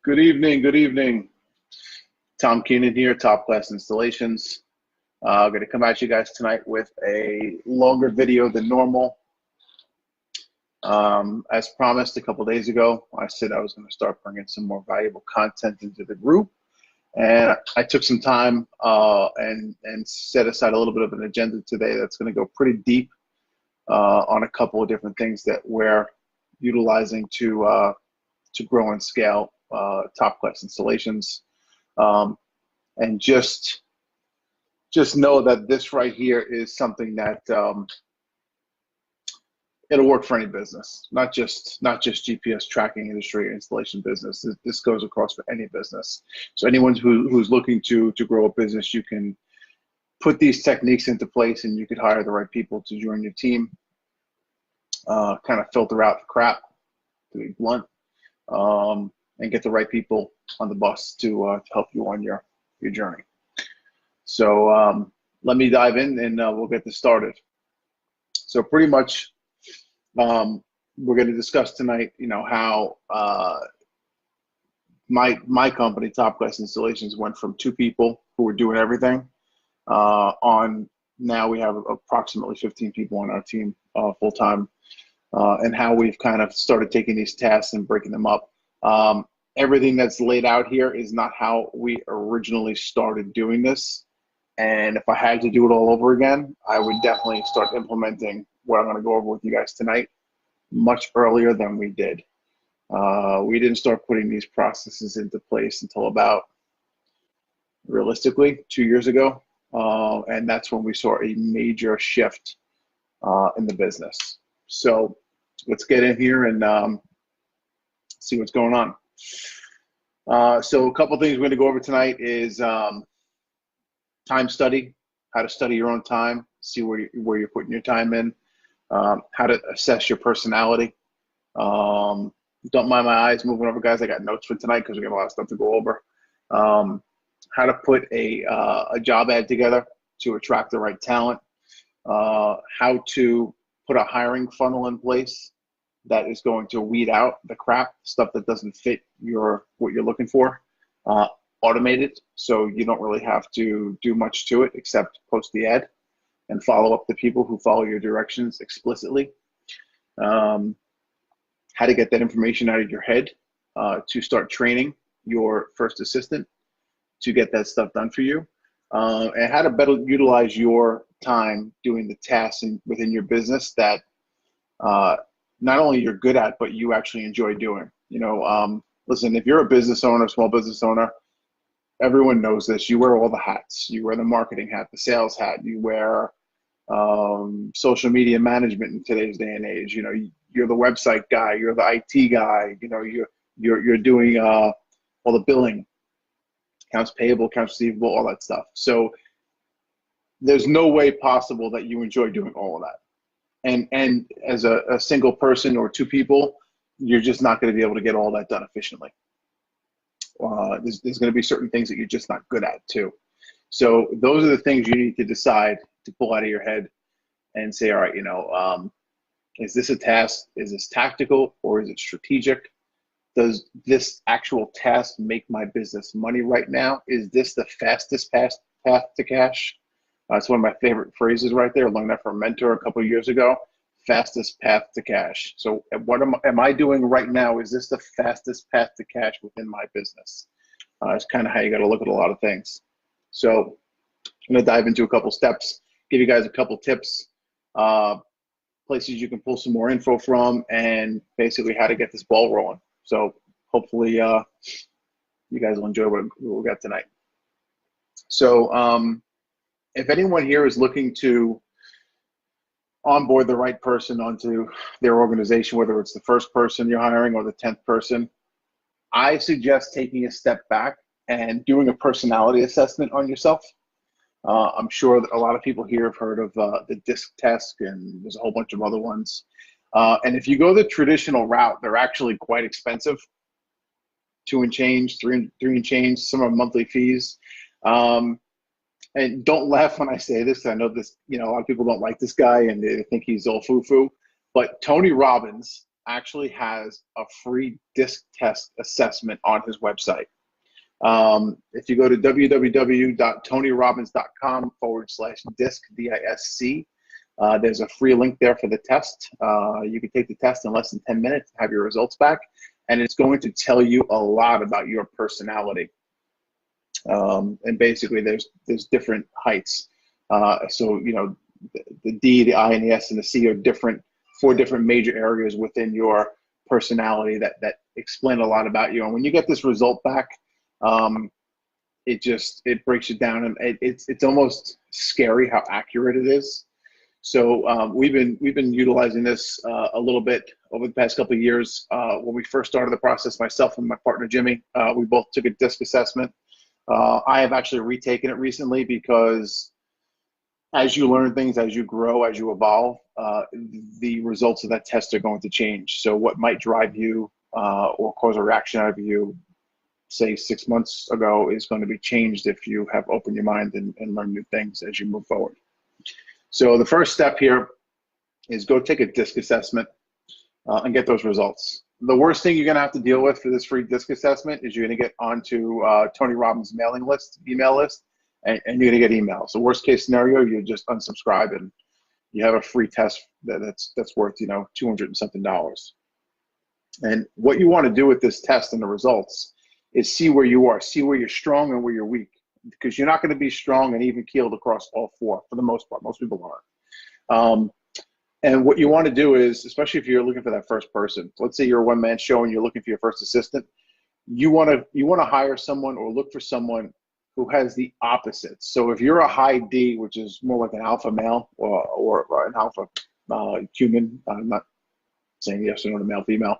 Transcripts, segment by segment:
Good evening. Good evening. Tom Keenan here, Top Class Installations. I'm going to come at you guys tonight with a longer video than normal. As promised a couple days ago, I said I was going to start bringing some more valuable content into the group. And I took some time and set aside a little bit of an agenda today that's going to go pretty deep on a couple of different things that we're utilizing to grow and scale top class installations. And just know that this right here is something that it'll work for any business, not just GPS tracking industry or installation business. This goes across for any business. So anyone who's looking to grow a business, you can put these techniques into place, and you could hire the right people to join your team. Kind of filter out the crap, to be blunt, and get the right people on the bus to help you on your journey. So let me dive in, and we'll get this started. So pretty much, we're going to discuss tonight, how my company, Top Class Installations, went from 2 people who were doing everything on now we have approximately 15 people on our team full time, and how we've kind of started taking these tasks and breaking them up. Everything that's laid out here is not how we originally started doing this. And if I had to do it all over again, I would definitely start implementing what I'm going to go over with you guys tonight much earlier than we did. We didn't start putting these processes into place until about, realistically, 2 years ago. And that's when we saw a major shift in the business. So let's get in here and see what's going on. So a couple things we're going to go over tonight is time study, how to study your own time, see where you're putting your time in, how to assess your personality. Don't mind my eyes moving over, guys. I got notes for tonight because we got a lot of stuff to go over. How to put a job ad together to attract the right talent. How to put a hiring funnel in place that is going to weed out the crap, stuff that doesn't fit what you're looking for. Automate it so you don't really have to do much to it except post the ad and follow up the people who follow your directions explicitly. How to get that information out of your head to start training your first assistant to get that stuff done for you, and how to better utilize your time doing the tasks within your business that not only you're good at, but you actually enjoy doing. Listen, if you're a business owner, small business owner, everyone knows this. You wear all the hats. You wear the marketing hat, the sales hat. You wear social media management in today's day and age. You're the website guy. You're the IT guy. You're doing all the billing, accounts payable, accounts receivable, all that stuff. So there's no way possible that you enjoy doing all of that. And as a single person or 2 people, you're just not going to be able to get all that done efficiently. There's going to be certain things that you're just not good at too. So those are the things you need to decide to pull out of your head and say, all right, is this a task? Is this tactical or is it strategic? Does this actual task make my business money right now? Is this the fastest path to cash? It's one of my favorite phrases right there. I learned that from a mentor a couple of years ago. Fastest path to cash. So what am I doing right now? Is this the fastest path to cash within my business? It's kind of how you got to look at a lot of things. So I'm going to dive into a couple steps, give you guys a couple tips, places you can pull some more info from, and basically how to get this ball rolling. So hopefully you guys will enjoy what we got tonight. So if anyone here is looking to onboard the right person onto their organization, whether it's the first person you're hiring or the 10th person, I suggest taking a step back and doing a personality assessment on yourself. I'm sure that a lot of people here have heard of the DISC test, and there's a whole bunch of other ones. And if you go the traditional route, they're actually quite expensive. 2 and change, 3 and change, some are monthly fees. And don't laugh when I say this. I know this, a lot of people don't like this guy and they think he's all foo-foo. But Tony Robbins actually has a free disc test assessment on his website. If you go to www.tonyrobbins.com/disc, DISC, there's a free link there for the test. You can take the test in less than 10 minutes, have your results back, and it's going to tell you a lot about your personality. And basically, there's different heights. So, you know, the D, the I, and the S, and the C are different, 4 different major areas within your personality that explain a lot about you. And when you get this result back, it breaks it down, and it's almost scary how accurate it is. So we've been utilizing this a little bit over the past couple of years. When we first started the process, myself and my partner Jimmy, we both took a disc assessment. I have actually retaken it recently because as you learn things, as you grow, as you evolve, the results of that test are going to change. So what might drive you or cause a reaction out of you, say 6 months ago, is going to be changed if you have opened your mind and learned new things as you move forward. So the first step here is go take a disc assessment and get those results. The worst thing you're going to have to deal with for this free disc assessment is you're going to get onto Tony Robbins' mailing list, email list, and you're going to get emails. So worst case scenario, you just unsubscribe and you have a free test that's worth, you know, $200 and something. And what you want to do with this test and the results is see where you are, see where you're strong and where you're weak, because you're not going to be strong and even keeled across all 4 for the most part. Most people aren't. And what you want to do is, especially if you're looking for that first person, let's say you're a one-man show and you're looking for your first assistant, you want to hire someone or look for someone who has the opposite. So if you're a high D, which is more like an alpha male or an alpha human, I'm not saying yes or no to male, female.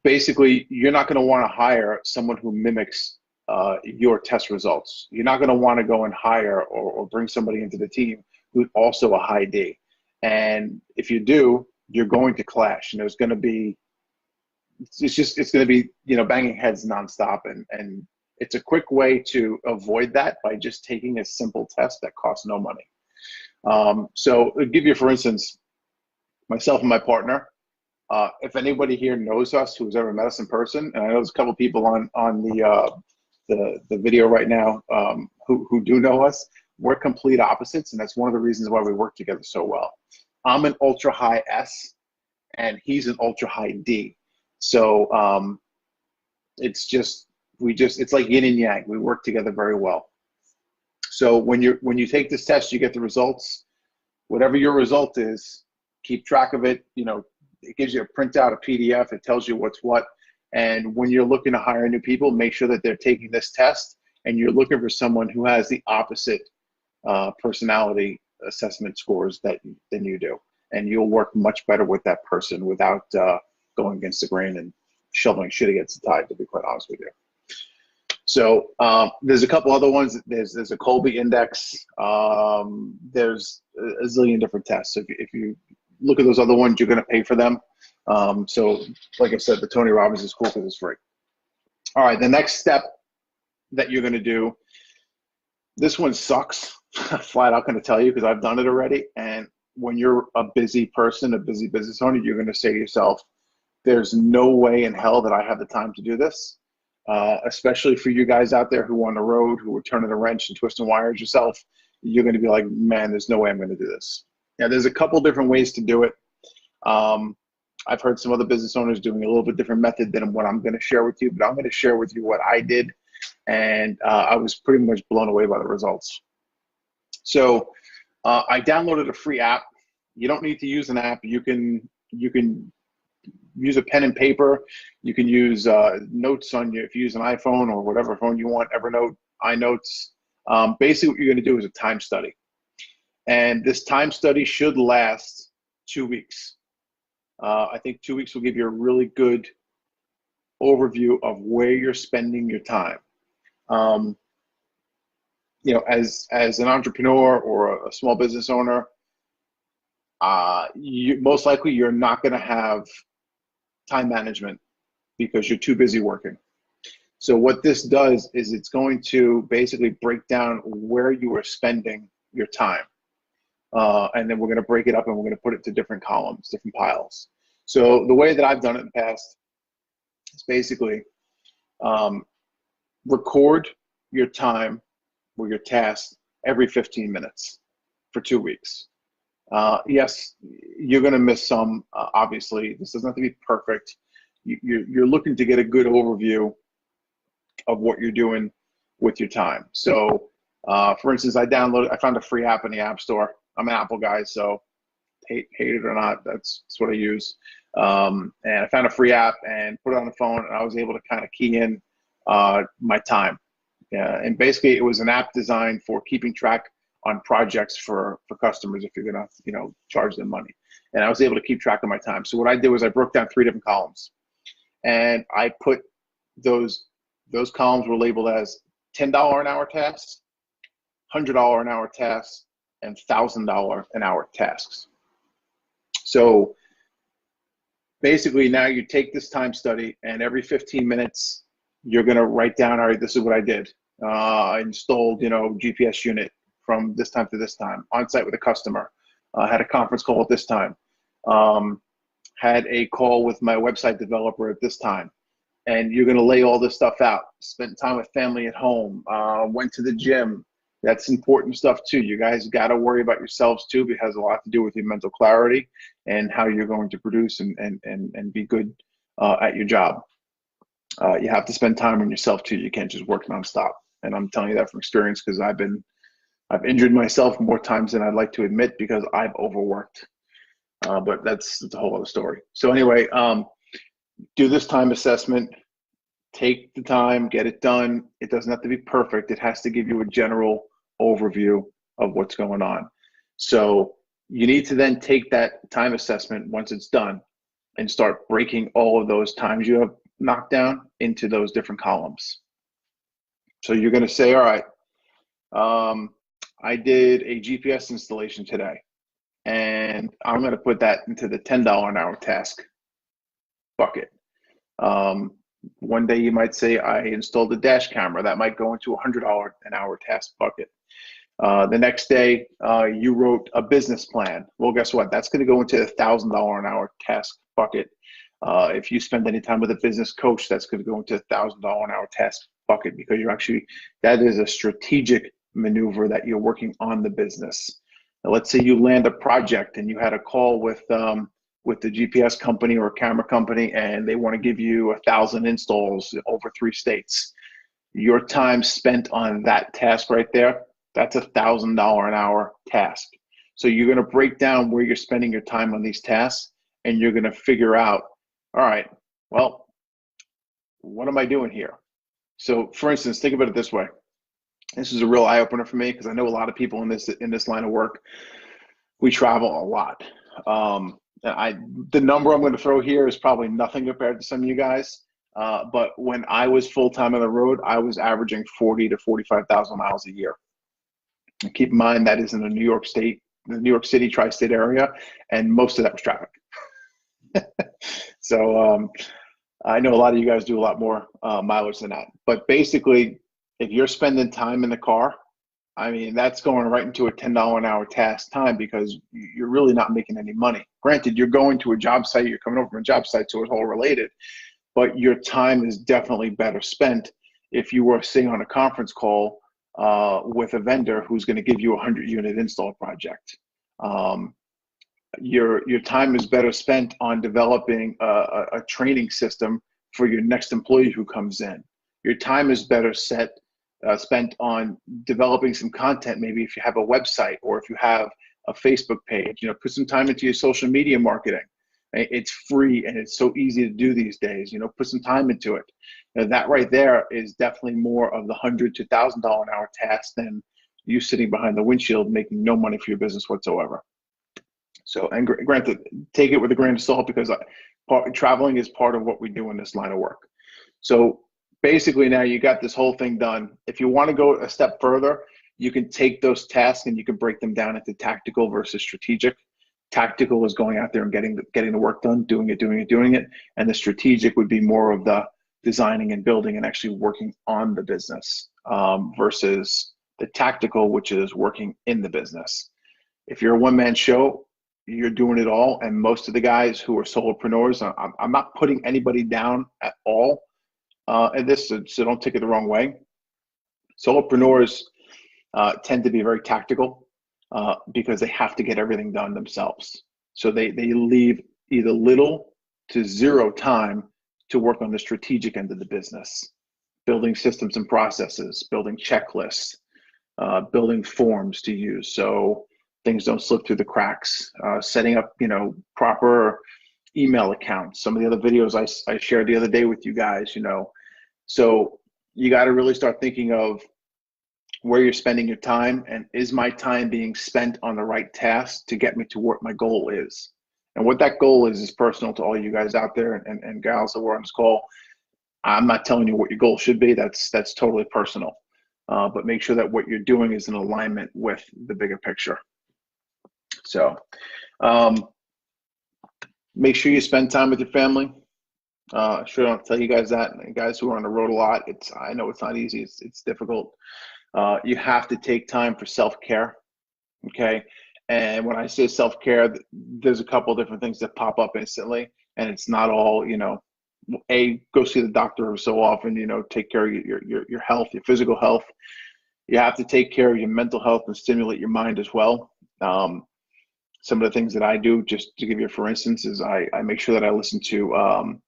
Basically, you're not going to want to hire someone who mimics your test results. You're not going to want to go and hire or bring somebody into the team who's also a high D. And if you do, you're going to clash, and there's going to be, it's going to be, you know, banging heads nonstop. And it's a quick way to avoid that by just taking a simple test that costs no money. So I'll give you, for instance, myself and my partner. If anybody here knows us who's ever met us in person, and I know there's a couple people on the video right now who do know us, we're complete opposites, and that's one of the reasons why we work together so well. I'm an ultra high S, and he's an ultra high D. So it's like yin and yang. We work together very well. So when you take this test, you get the results. Whatever your result is, keep track of it. You know, it gives you a printout, a PDF. It tells you what's what. And when you're looking to hire new people, make sure that they're taking this test, and you're looking for someone who has the opposite personality assessment scores than you do. And you'll work much better with that person without going against the grain and shoveling shit against the tide, to be quite honest with you. So there's a couple other ones. There's a Colby index. There's a zillion different tests. If you look at those other ones, you're going to pay for them. So like I said, the Tony Robbins is cool because it's free. All right, the next step that you're going to do, this one sucks. Flat out going to tell you, because I've done it already. And when you're a busy person, a busy business owner, you're going to say to yourself, there's no way in hell that I have the time to do this. Especially for you guys out there who are on the road, who are turning a wrench and twisting wires yourself, you're going to be like, man, there's no way I'm going to do this. Now, there's a couple different ways to do it. I've heard some other business owners doing a little bit different method than what I'm going to share with you, but I'm going to share with you what I did. And I was pretty much blown away by the results. So I downloaded a free app. You don't need to use an app. You can use a pen and paper. You can use notes on if you use an iPhone or whatever phone you want, Evernote, iNotes. Basically, what you're going to do is a time study. And this time study should last 2 weeks. I think 2 weeks will give you a really good overview of where you're spending your time. You know, as an entrepreneur or a small business owner, most likely you're not going to have time management because you're too busy working. So what this does is it's going to basically break down where you are spending your time. and then we're going to break it up and we're going to put it to different columns, different piles. So the way that I've done it in the past is basically record your time or your task every 15 minutes for 2 weeks. Yes, you're going to miss some. Obviously, this doesn't have to be perfect. You're looking to get a good overview of what you're doing with your time. So, for instance, I found a free app in the App Store. I'm an Apple guy, so hate it or not, that's what I use. And I found a free app and put it on the phone, and I was able to kind of key in my time. And basically, it was an app designed for keeping track on projects for customers if you're gonna charge them money. And I was able to keep track of my time. So what I did was I broke down 3 different columns, and I put those columns were labeled as $10 an hour tasks, $100 an hour tasks, and $1,000 an hour tasks. So basically, now you take this time study, and every 15 minutes, you're going to write down, all right, this is what I did. I installed, GPS unit from this time to this time, on site with a customer, had a conference call at this time, had a call with my website developer at this time. And you're going to lay all this stuff out. Spent time with family at home, went to the gym. That's important stuff too. You guys got to worry about yourselves too, because it has a lot to do with your mental clarity and how you're going to produce and be good at your job. You have to spend time on yourself too. You can't just work nonstop. And I'm telling you that from experience, because I've injured myself more times than I'd like to admit because I've overworked. But that's a whole other story. So anyway, do this time assessment. Take the time, get it done. It doesn't have to be perfect. It has to give you a general overview of what's going on. So you need to then take that time assessment once it's done and start breaking all of those times you have knocked down into those different columns. So you're going to say, all right, I did a GPS installation today, and I'm going to put that into the $10 an hour task bucket. One day you might say, I installed a dash camera. That might go into a $100 an hour task bucket. The next day, you wrote a business plan. Well, guess what? That's going to go into the $1,000 an hour task bucket. If you spend any time with a business coach, that's going to go into a $1,000 an hour task bucket, because that is a strategic maneuver that you're working on the business. Now, let's say you land a project and you had a call with the GPS company or a camera company, and they want to give you 1,000 installs over 3 states. Your time spent on that task right there, that's a $1,000 an hour task. So you're going to break down where you're spending your time on these tasks, and you're going to figure out, all right, well, what am I doing here? So for instance, think about it this way. This is a real eye opener for me, because I know a lot of people in this line of work, we travel a lot. The number I'm going to throw here is probably nothing compared to some of you guys. But when I was full-time on the road, I was averaging 40 to 45,000 miles a year. And keep in mind, that is in the New York City tri-state area, and most of that was traffic. So I know a lot of you guys do a lot more mileage than that. But basically, if you're spending time in the car, I mean, that's going right into a $10 an hour task time, because you're really not making any money. Granted, you're going to a job site, you're coming over from a job site, so it's all related, but your time is definitely better spent if you were sitting on a conference call with a vendor who's going to give you a 100-unit install project. Your time is better spent on developing a training system for your next employee who comes in. Your time is better spent on developing some content. Maybe if you have a website, or if you have a Facebook page, put some time into your social media marketing. It's free and it's so easy to do these days. Put some time into it. That right there is definitely more of the $100 to $1,000 an hour task than you sitting behind the windshield making no money for your business whatsoever. So, and granted, take it with a grain of salt, because traveling is part of what we do in this line of work. So basically, now you got this whole thing done. If you want to go a step further, you can take those tasks and you can break them down into tactical versus strategic. Tactical is going out there and getting the work done, doing it. And the strategic would be more of the designing and building and actually working on the business, versus the tactical, which is working in the business. If you're a one-man show, you're doing it all. And most of the guys who are solopreneurs, I'm not putting anybody down at all in this, so don't take it the wrong way. Solopreneurs tend to be very tactical because they have to get everything done themselves. So they leave either little to zero time to work on the strategic end of the business, building systems and processes, building checklists, building forms to use so things don't slip through the cracks, setting up, proper email accounts. Some of the other videos I shared the other day with you guys, So you got to really start thinking of where you're spending your time, and is my time being spent on the right task to get me to what my goal is? And what that goal is personal to all you guys out there and gals that were on this call. I'm not telling you what your goal should be. That's totally personal. But make sure that what you're doing is in alignment with the bigger picture. So make sure you spend time with your family. Sure, I'll tell you guys that. And guys who are on the road a lot, I know it's not easy. It's difficult. You have to take time for self-care, okay? And when I say self-care, there's a couple of different things that pop up instantly, and it's not all, go see the doctor so often, take care of your health, your physical health. You have to take care of your mental health and stimulate your mind as well. Some of the things that I do, just to give you for instance, is I make sure that I listen to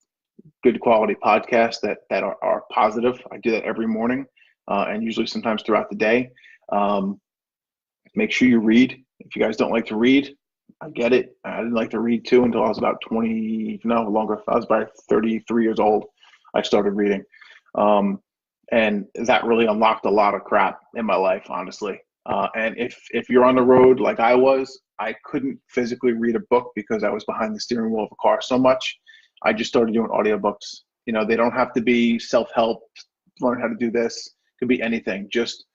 good quality podcasts that are positive. I do that every morning and usually sometimes throughout the day. Make sure you read. If you guys don't like to read, I get it. I didn't like to read too until I was about 20, no longer. I was about 33 years old. I started reading. And that really unlocked a lot of crap in my life, honestly. And if you're on the road like I was, I couldn't physically read a book because I was behind the steering wheel of a car so much. I just started doing audiobooks. They don't have to be self-help, learn how to do this. It could be anything. Just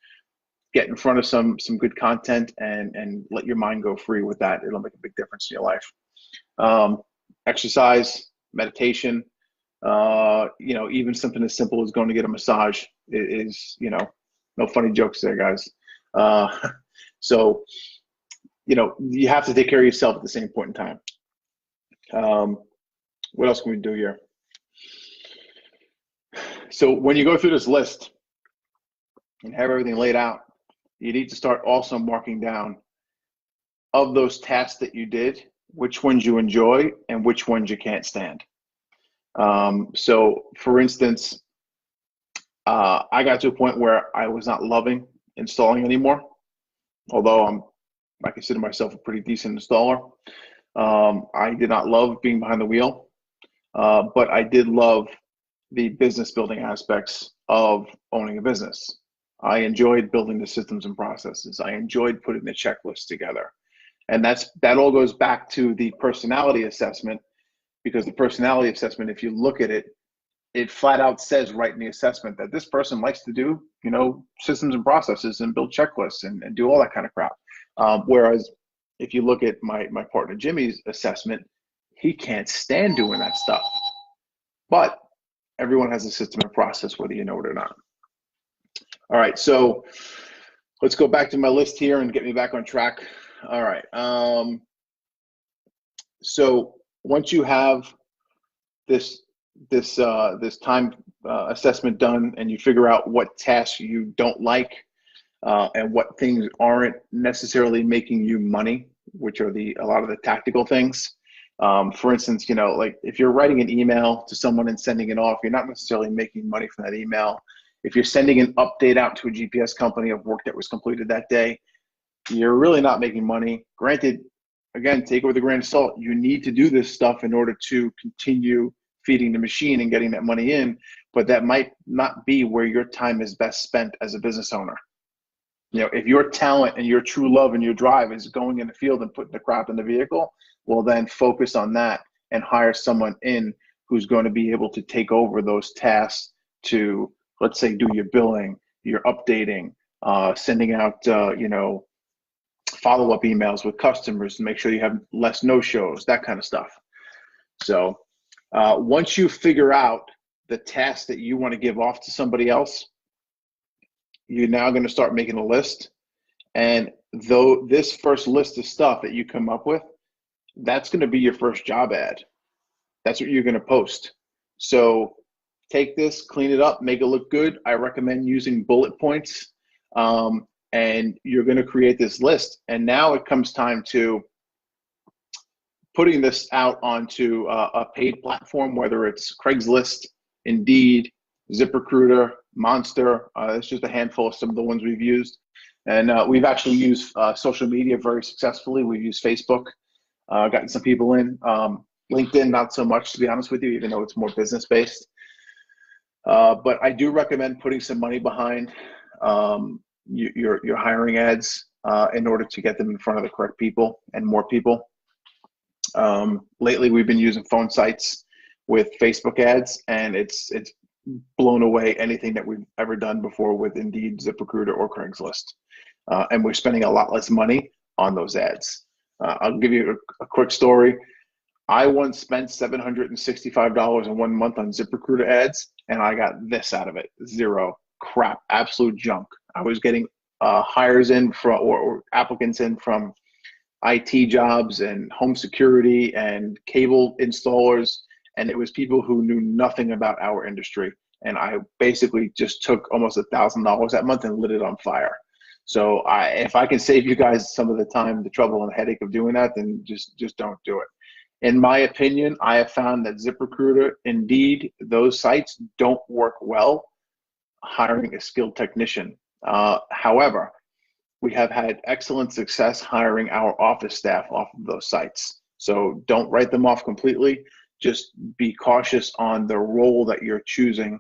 get in front of some good content and let your mind go free with that. It'll make a big difference in your life. Exercise, meditation, even something as simple as going to get a massage is, no funny jokes there, guys. So, you have to take care of yourself at the same point in time. What else can we do here? So when you go through this list and have everything laid out, you need to start also marking down of those tasks that you did, which ones you enjoy and which ones you can't stand. So for instance, I got to a point where I was not loving installing anymore, although I consider myself a pretty decent installer. I did not love being behind the wheel, but I did love the business building aspects of owning a business. I enjoyed building the systems and processes. I enjoyed putting the checklist together. And that all goes back to the personality assessment, because the personality assessment, if you look at it, it flat out says right in the assessment that this person likes to do, systems and processes and build checklists and do all that kind of crap. Whereas if you look at my partner Jimmy's assessment, he can't stand doing that stuff. But everyone has a system and process, whether you know it or not. All right, so let's go back to my list here and get me back on track. All right. So once you have this time assessment done and you figure out what tasks you don't like and what things aren't necessarily making you money, which are a lot of the tactical things. For instance, like if you're writing an email to someone and sending it off, you're not necessarily making money from that email. If you're sending an update out to a GPS company of work that was completed that day, you're really not making money. Granted, again, take it with a grain of salt. You need to do this stuff in order to continue feeding the machine and getting that money in, but that might not be where your time is best spent as a business owner. If your talent and your true love and your drive is going in the field and putting the crap in the vehicle, well, then focus on that and hire someone in who's going to be able to take over those tasks to, let's say, do your billing, your updating, sending out, follow-up emails with customers to make sure you have less no-shows, that kind of stuff. So once you figure out the tasks that you want to give off to somebody else, you're now going to start making a list And though this first list of stuff that you come up with, that's going to be your first job ad. That's what you're going to post. So take this, clean it up, make it look good. I recommend using bullet points. And you're going to create this list. And now it comes time to putting this out onto a paid platform, whether it's Craigslist, Indeed, ZipRecruiter, Monster. It's just a handful of some of the ones we've used. And we've actually used social media very successfully. We've used Facebook, gotten some people in. LinkedIn, not so much, to be honest with you, even though it's more business-based. But I do recommend putting some money behind your hiring ads in order to get them in front of the correct people and more people. Lately, we've been using phone sites with Facebook ads, and it's blown away anything that we've ever done before with Indeed, ZipRecruiter, or Craigslist. And we're spending a lot less money on those ads. I'll give you a quick story. I once spent $765 in 1 month on ZipRecruiter ads, and I got this out of it: zero. Crap, absolute junk. I was getting hires in from or applicants in from IT jobs and home security and cable installers, and it was people who knew nothing about our industry. And I basically just took almost $1,000 that month and lit it on fire. So if I can save you guys some of the time, the trouble, and the headache of doing that, then just don't do it. In my opinion, I have found that ZipRecruiter, Indeed, those sites don't work well hiring a skilled technician. However, we have had excellent success hiring our office staff off of those sites. So don't write them off completely. Just be cautious on the role that you're choosing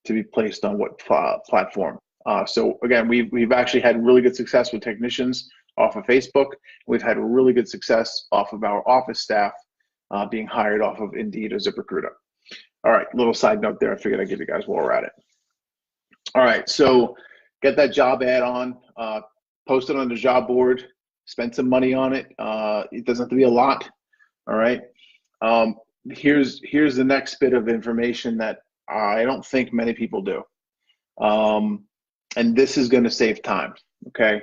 to be placed on what platform. So again, we've actually had really good success with technicians off of Facebook. We've had really good success off of our office staff being hired off of Indeed or ZipRecruiter. All right, little side note there. I figured I'd give you guys while we're at it. All right, so get that job ad on, post it on the job board, spend some money on it. It doesn't have to be a lot. All right. Here's the next bit of information that I don't think many people do. And this is going to save time. Okay.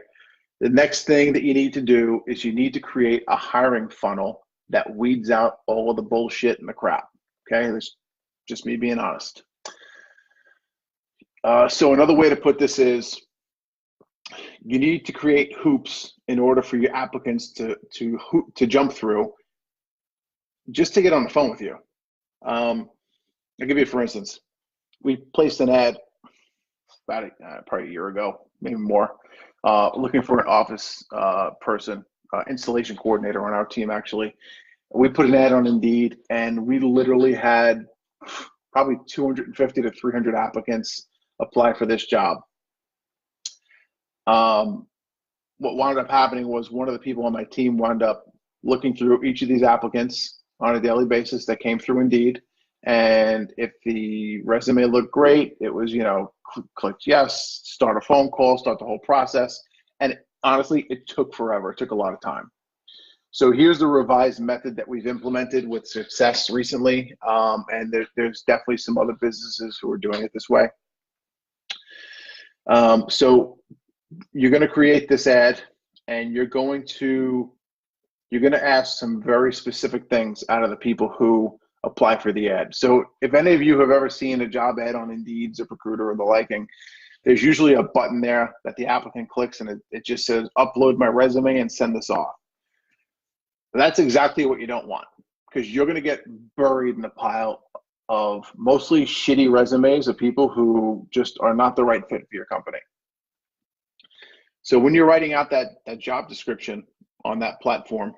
The next thing that you need to do is you need to create a hiring funnel that weeds out all of the bullshit and the crap. Okay. That's just me being honest. So another way to put this is you need to create hoops in order for your applicants to jump through just to get on the phone with you. I'll give you, for instance, we placed an ad about probably a year ago, maybe more, looking for an office person, installation coordinator on our team, actually. We put an ad on Indeed, and we literally had probably 250 to 300 applicants apply for this job. What wound up happening was one of the people on my team wound up looking through each of these applicants on a daily basis that came through Indeed. And if the resume looked great, it was, click yes, start a phone call, start the whole process. And honestly, it took forever. It took a lot of time. So here's the revised method that we've implemented with success recently. And there's definitely some other businesses who are doing it this way. So you're going to create this ad, and you're going to ask some very specific things out of the people who apply for the ad. So if any of you have ever seen a job ad on Indeed, ZipRecruiter, or the liking, there's usually a button there that the applicant clicks, and it just says, upload my resume and send this off. That's exactly what you don't want, because you're going to get buried in a pile of mostly shitty resumes of people who just are not the right fit for your company. So when you're writing out that job description on that platform,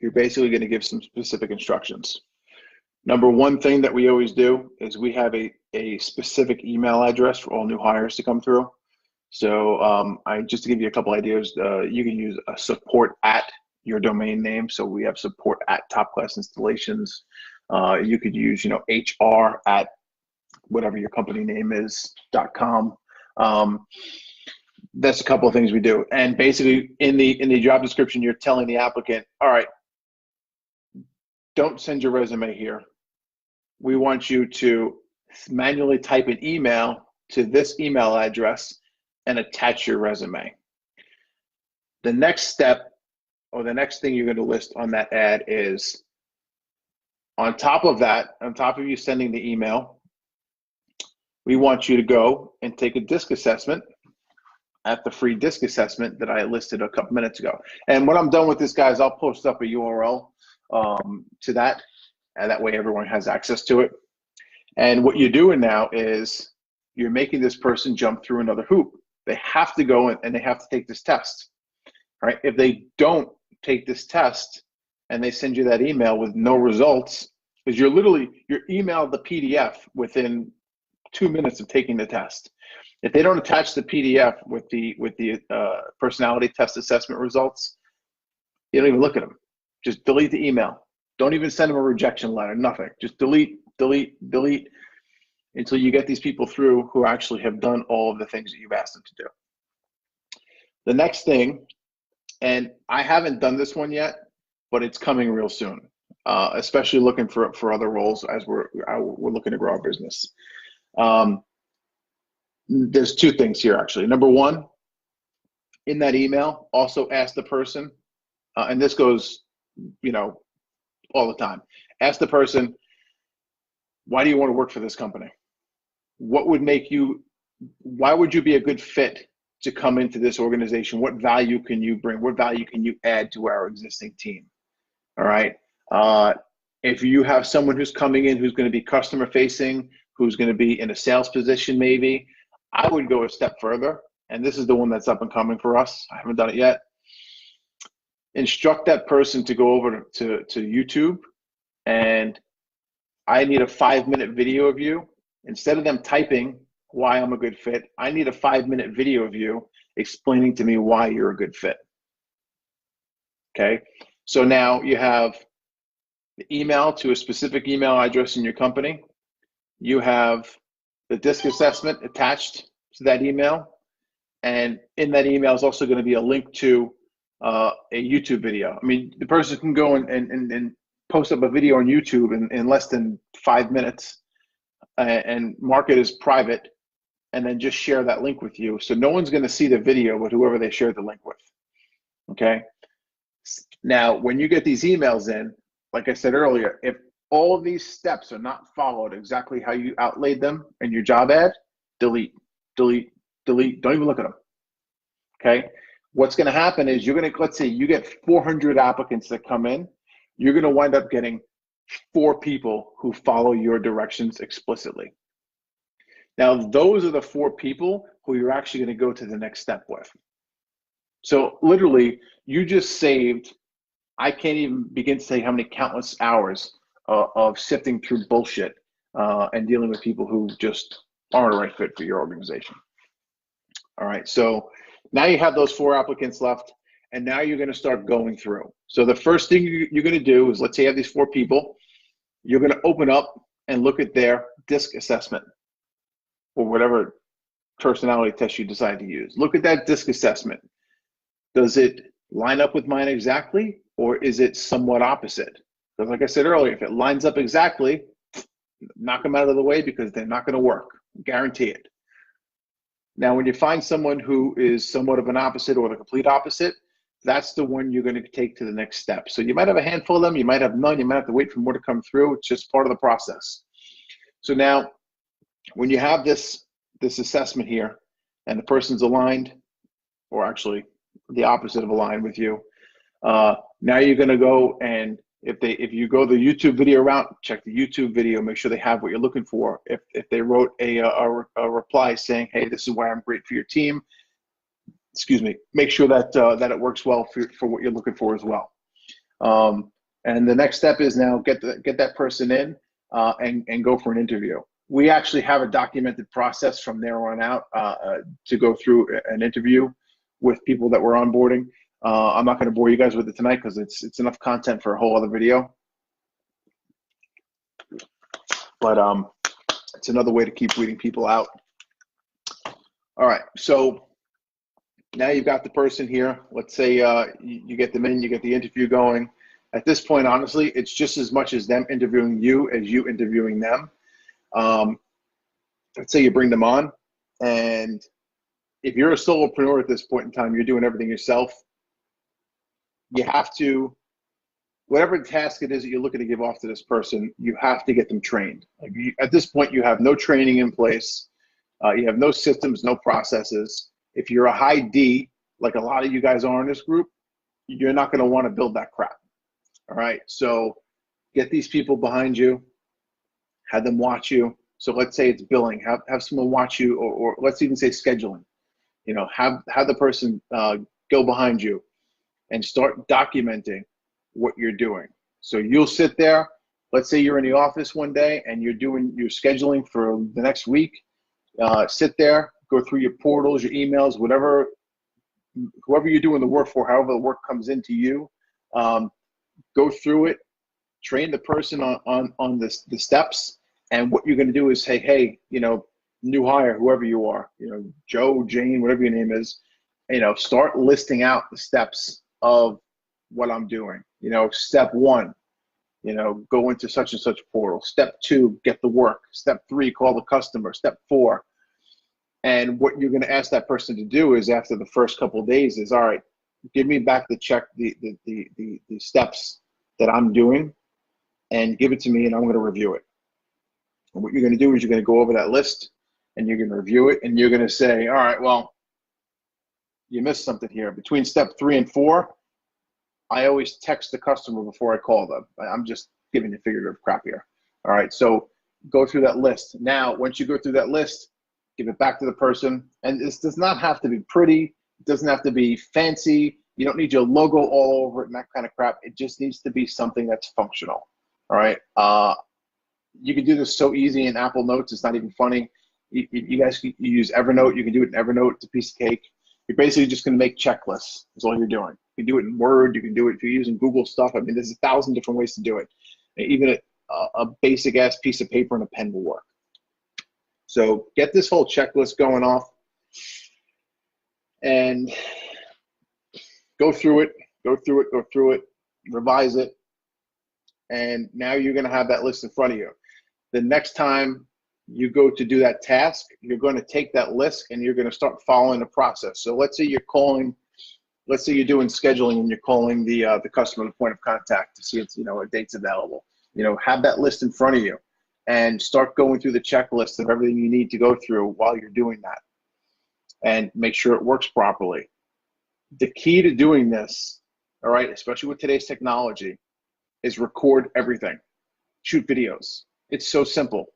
you're basically going to give some specific instructions. Number one thing that we always do is we have a specific email address for all new hires to come through. So just to give you a couple ideas, you can use a support at your domain name. So we have support at Top Class Installations. You could use, HR at whatever your company name is, .com. That's a couple of things we do. And basically in the job description, you're telling the applicant, all right, don't send your resume here. We want you to manually type an email to this email address and attach your resume. The next step, or the next thing you're going to list on that ad is, on top of that, on top of you sending the email, we want you to go and take a disc assessment at the free disc assessment that I listed a couple minutes ago. And when I'm done with this, guys, I'll post up a URL to that, and that way everyone has access to it. And what you're doing now is you're making this person jump through another hoop. They have to go and they have to take this test, right? If they don't take this test and they send you that email with no results, because you're emailed the PDF within 2 minutes of taking the test. If they don't attach the PDF with the personality test assessment results, you don't even look at them. Just delete the email. Don't even send them a rejection letter, nothing. Just delete until you get these people through who actually have done all of the things that you've asked them to do. The next thing, and I haven't done this one yet, but it's coming real soon, especially looking for other roles as we're looking to grow our business. There's two things here, actually. Number one, in that email, also ask the person, and this goes, all the time. Ask the person, why do you want to work for this company? What would make you, why would you be a good fit to come into this organization? What value can you bring? What value can you add to our existing team? All right. If you have someone who's coming in who's going to be customer facing, who's going to be in a sales position, maybe, I would go a step further. And this is the one that's up and coming for us. I haven't done it yet. Instruct that person to go over to YouTube, and I need a 5-minute video of you. Instead of them typing why I'm a good fit, I need a 5-minute video of you explaining to me why you're a good fit. Okay, so now you have the email to a specific email address in your company. You have the disc assessment attached to that email. And in that email is also going to be a link to a YouTube video. I mean, the person can go and post up a video on YouTube in less than 5 minutes and mark it as private, and then just share that link with you. So no one's going to see the video but whoever they share the link with. Okay. Now, when you get these emails in, like I said earlier, if all of these steps are not followed exactly how you outlaid them in your job ad, delete. Don't even look at them. Okay. What's going to happen is let's say you get 400 applicants that come in, you're going to wind up getting 4 people who follow your directions explicitly. Now, those are the 4 people who you're actually going to go to the next step with. So literally, you just saved, I can't even begin to say how many countless hours of sifting through bullshit and dealing with people who just aren't a right fit for your organization. All right, so now you have those 4 applicants left, and now you're going to start going through. So the first thing you're going to do is, let's say you have these 4 people, you're going to open up and look at their disc assessment or whatever personality test you decide to use. Look at that disc assessment. Does it line up with mine exactly, or is it somewhat opposite? Because like I said earlier, if it lines up exactly, knock them out of the way because they're not going to work. Guarantee it. Now, when you find someone who is somewhat of an opposite or the complete opposite, that's the one you're going to take to the next step. So you might have a handful of them, you might have none, you might have to wait for more to come through. It's just part of the process. So now, when you have this assessment here, and the person's aligned, or actually the opposite of aligned with you, now you're going to go and if you go the YouTube video route, check the YouTube video, make sure they have what you're looking for. If they wrote a reply saying, hey, this is why I'm great for your team, excuse me, make sure that that it works well for what you're looking for as well. And the next step is now get that person in and go for an interview. We actually have a documented process from there on out to go through an interview with people that we're onboarding. I'm not going to bore you guys with it tonight because it's enough content for a whole other video. But it's another way to keep weeding people out. All right, so now you've got the person here. Let's say you get them in, you get the interview going. At this point, honestly, it's just as much as them interviewing you as you interviewing them. Let's say you bring them on, and if you're a solopreneur at this point in time, you're doing everything yourself. you have to, whatever task it is that you're looking to give off to this person, you have to get them trained. Like at this point, you have no training in place. You have no systems, no processes. If you're a high D, like a lot of you guys are in this group, you're not going to want to build that crap. All right. So get these people behind you, have them watch you. So let's say it's billing, have someone watch you, or let's even say scheduling. You know, have the person go behind you and start documenting what you're doing. So you'll sit there. Let's say you're in the office one day and you're scheduling for the next week. Sit there, go through your portals, your emails, whatever, whoever you're doing the work for, however the work comes into you. Go through it, train the person on the steps. And what you're going to do is say, hey, you know, new hire, whoever you are, you know, Joe, Jane, whatever your name is, you know, start listing out the steps of what I'm doing. You know, step 1, you know, go into such and such portal. Step 2, get the work. Step 3, call the customer. Step 4. And what you're going to ask that person to do is, after the first couple of days, is, all right, give me back the steps that I'm doing and give it to me, and I'm going to review it. And what you're going to do is you're going to go over that list and you're going to review it, and you're going to say, all right, well, you missed something here. Between step 3 and 4, I always text the customer before I call them. I'm just giving you figurative crap here. All right, so go through that list. Now, once you go through that list, give it back to the person. And this does not have to be pretty. It doesn't have to be fancy. You don't need your logo all over it and that kind of crap. It just needs to be something that's functional. All right. You can do this so easy in Apple Notes. It's not even funny. You guys can use Evernote. You can do it in Evernote. It's a piece of cake. You're basically just going to make checklists. That's all you're doing. You can do it in Word. You can do it if you're using Google stuff. I mean, there's 1,000 different ways to do it. Even a basic ass piece of paper and a pen will work. So get this whole checklist going off and go through it, revise it. And now you're going to have that list in front of you. The next time you go to do that task, you're going to take that list and you're going to start following the process. So let's say you're doing scheduling and you're calling the customer, the point of contact, to see if, you know, a date's available. You know, have that list in front of you and start going through the checklist of everything you need to go through while you're doing that, and make sure it works properly. The key to doing this, all right, especially with today's technology, is record everything. Shoot videos. It's so simple.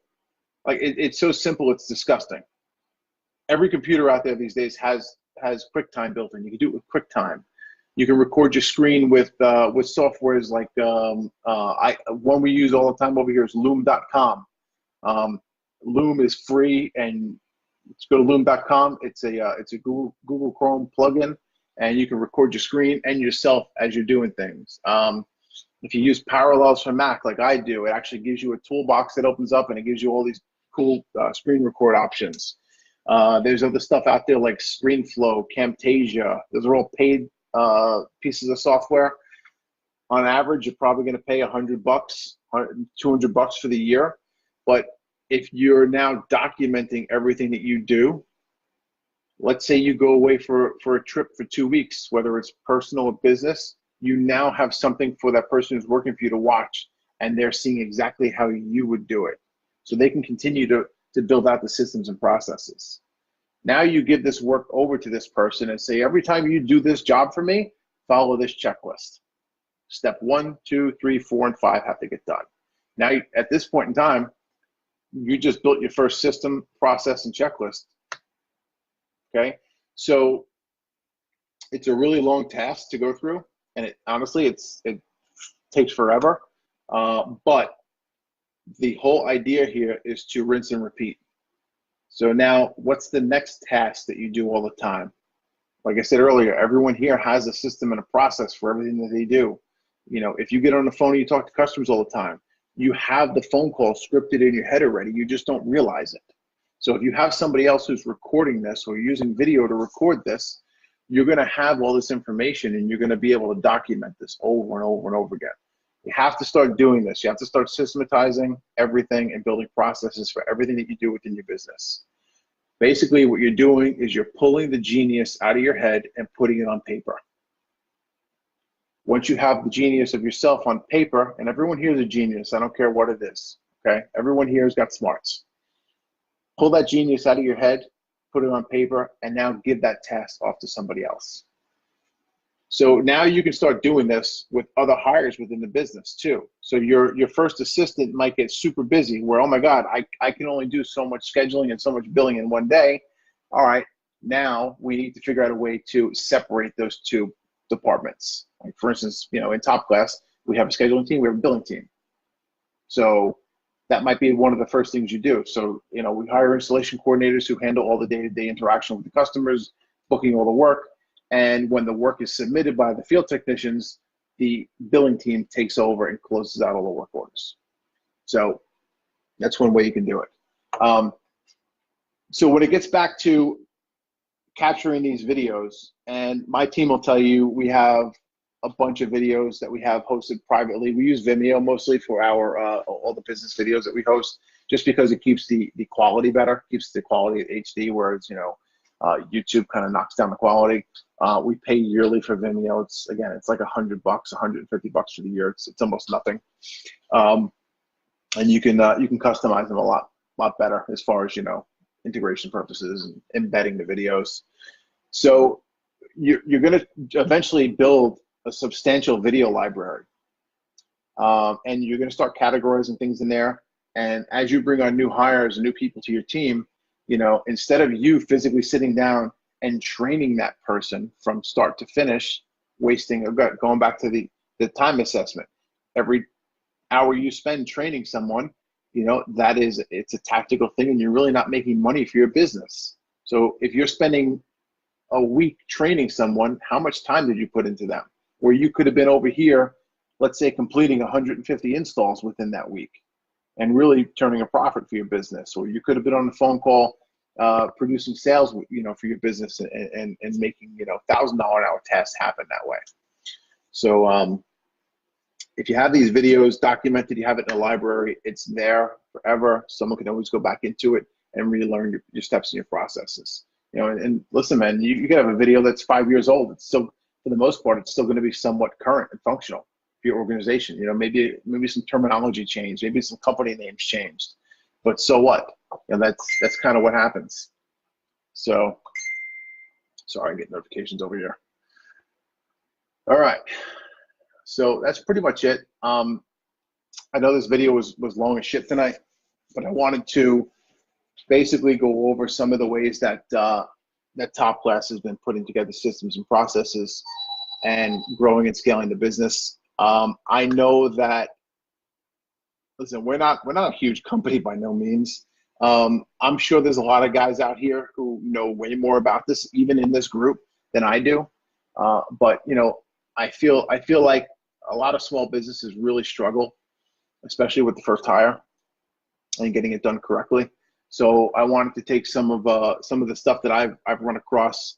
Like it's so simple, it's disgusting. Every computer out there these days has QuickTime built in. You can do it with QuickTime. You can record your screen with softwares like one we use all the time over here is Loom.com. Loom is free, and let's go to Loom.com. It's a Google Chrome plugin, and you can record your screen and yourself as you're doing things. If you use Parallels for Mac like I do, it actually gives you a toolbox that opens up and it gives you all these cool screen record options. There's other stuff out there like ScreenFlow, Camtasia. Those are all paid pieces of software. On average, you're probably going to pay $100, $200 for the year. But if you're now documenting everything that you do, let's say you go away for a trip for 2 weeks, whether it's personal or business, you now have something for that person who's working for you to watch, and they're seeing exactly how you would do it. So they can continue to build out the systems and processes. Now you give this work over to this person and say, every time you do this job for me, follow this checklist. Step 1, 2, 3, 4, and 5 have to get done. Now, at this point in time, you just built your first system, process, and checklist. Okay? So it's a really long task to go through, and honestly, it takes forever. But the whole idea here is to rinse and repeat. So now, what's the next task that you do all the time? Like I said earlier, everyone here has a system and a process for everything that they do. You know, if you get on the phone and you talk to customers all the time, you have the phone call scripted in your head already. You just don't realize it. So if you have somebody else who's recording this or using video to record this, you're going to have all this information and you're going to be able to document this over and over and over again. You have to start doing this. You have to start systematizing everything and building processes for everything that you do within your business. Basically, what you're doing is you're pulling the genius out of your head and putting it on paper. Once you have the genius of yourself on paper, and everyone here is a genius, I don't care what it is, okay? Everyone here has got smarts. Pull that genius out of your head, put it on paper, and now give that task off to somebody else. So now you can start doing this with other hires within the business too. So your first assistant might get super busy where, oh my God, I can only do so much scheduling and so much billing in one day. All right, now we need to figure out a way to separate those two departments. Like for instance, in Top Class, we have a scheduling team, we have a billing team. So that might be one of the first things you do. So, we hire installation coordinators who handle all the day-to-day interaction with the customers, booking all the work. And when the work is submitted by the field technicians, the billing team takes over and closes out all the work orders. So that's one way you can do it. So when it gets back to capturing these videos, and my team will tell you, we have a bunch of videos that we have hosted privately. We use Vimeo mostly for our all the business videos that we host, just because it keeps the quality better, keeps the quality at HD, whereas YouTube kind of knocks down the quality. We pay yearly for Vimeo. It's like $100, $150 for the year. It's almost nothing, and you can customize them a lot better as far as integration purposes and embedding the videos. So you're going to eventually build a substantial video library, and you're going to start categorizing things in there. And as you bring on new hires and new people to your team, instead of you physically sitting down and training that person from start to finish, going back to the time assessment, every hour you spend training someone, it's a tactical thing, and you're really not making money for your business. So if you're spending a week training someone, how much time did you put into them? Where you could have been over here, let's say, completing 150 installs within that week and really turning a profit for your business. Or you could have been on a phone call producing sales, for your business and making, $1,000 an hour tasks happen that way. So if you have these videos documented, you have it in a library, it's there forever. Someone can always go back into it and relearn your steps and your processes. And listen, man, you can have a video that's 5 years old. It's still, for the most part, it's still going to be somewhat current and functional for your organization. Maybe some terminology changed, maybe some company names changed, but so what? That's kind of what happens. So, sorry, I get notifications over here. All right, so that's pretty much it. I know this video was long as shit tonight, but I wanted to basically go over some of the ways that that Top Class has been putting together systems and processes and growing and scaling the business. I know that, listen, we're not a huge company by no means. I'm sure there's a lot of guys out here who know way more about this, even in this group, than I do. But I feel like a lot of small businesses really struggle, especially with the first hire and getting it done correctly. So I wanted to take some of the stuff that I've run across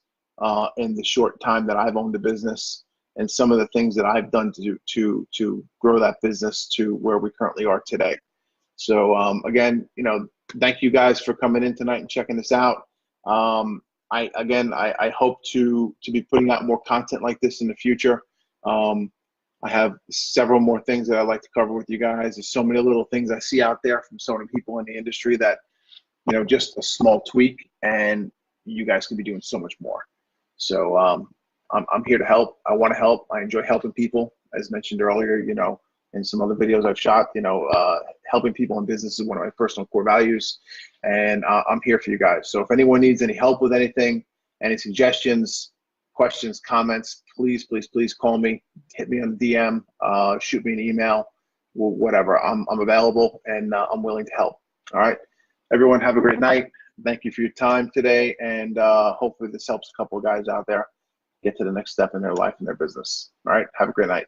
in the short time that I've owned the business, and some of the things that I've done to grow that business to where we currently are today. So again, thank you guys for coming in tonight and checking this out. I hope to be putting out more content like this in the future. I have several more things that I'd like to cover with you guys. There's so many little things I see out there from so many people in the industry that, just a small tweak and you guys can be doing so much more. So I'm here to help. I want to help. I enjoy helping people, as mentioned earlier, in some other videos I've shot, helping people in business is one of my personal core values, and I'm here for you guys. So if anyone needs any help with anything, any suggestions, questions, comments, please call me, hit me on the DM, shoot me an email, whatever. I'm available, and I'm willing to help. All right, everyone, have a great night. Thank you for your time today, and hopefully this helps a couple of guys out there get to the next step in their life and their business. All right, have a great night.